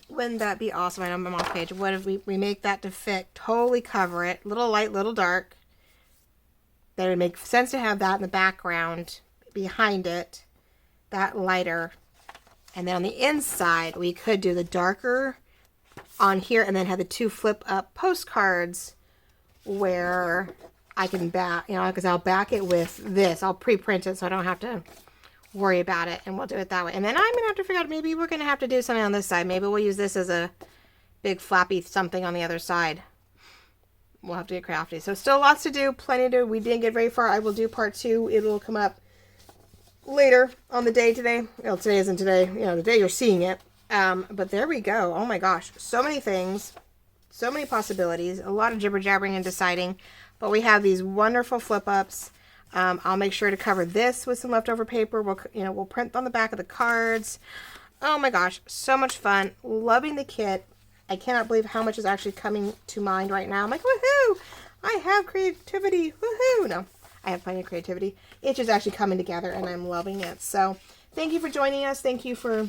Wouldn't that be awesome? I know I'm off page. What if we make that to fit? Totally cover it. Little light, little dark. Then it would make sense to have that in the background behind it. That lighter. And then on the inside, we could do the darker on here and then have the 2 flip up postcards where I can back, because I'll back it with this. I'll pre-print it so I don't have to worry about it, and we'll do it that way. And then I'm going to have to figure out, maybe we're going to have to do something on this side. Maybe we'll use this as a big flappy something on the other side. We'll have to get crafty. So still lots to do, plenty to do. We didn't get very far. I will do part 2. It will come up later on the day today. Well, today isn't today, the day you're seeing it. But there we go. Oh my gosh. So many things. So many possibilities. A lot of jibber jabbering and deciding. But we have these wonderful flip ups. I'll make sure to cover this with some leftover paper. We'll print on the back of the cards. Oh my gosh. So much fun. Loving the kit. I cannot believe how much is actually coming to mind right now. I'm like, woohoo! I have creativity. Woohoo! No, I have plenty of creativity. It's just actually coming together and I'm loving it. So thank you for joining us. Thank you for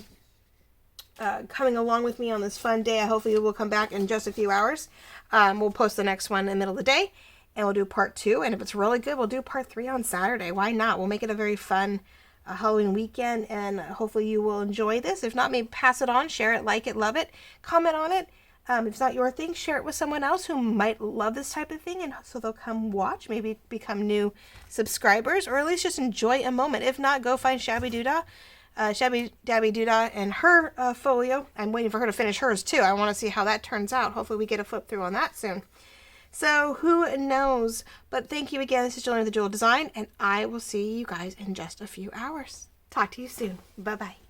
coming along with me on this fun day. Hopefully you will come back in just a few hours. We'll post the next one in the middle of the day, and we'll do part 2. And if it's really good, we'll do part 3 on Saturday. Why not? We'll make it a very fun Halloween weekend, and hopefully you will enjoy this. If not, maybe pass it on, share it, like it, love it, comment on it. If it's not your thing, share it with someone else who might love this type of thing, and so they'll come watch, maybe become new subscribers, or at least just enjoy a moment. If not, go find Shabbydabbydoodah, Shabbydabbydoodah, and her folio. I'm waiting for her to finish hers too. I want to see how that turns out. Hopefully we get a flip through on that soon. So who knows? But thank you again. This is Julian with the Jewel Design, and I will see you guys in just a few hours. Talk to you soon. Bye-bye.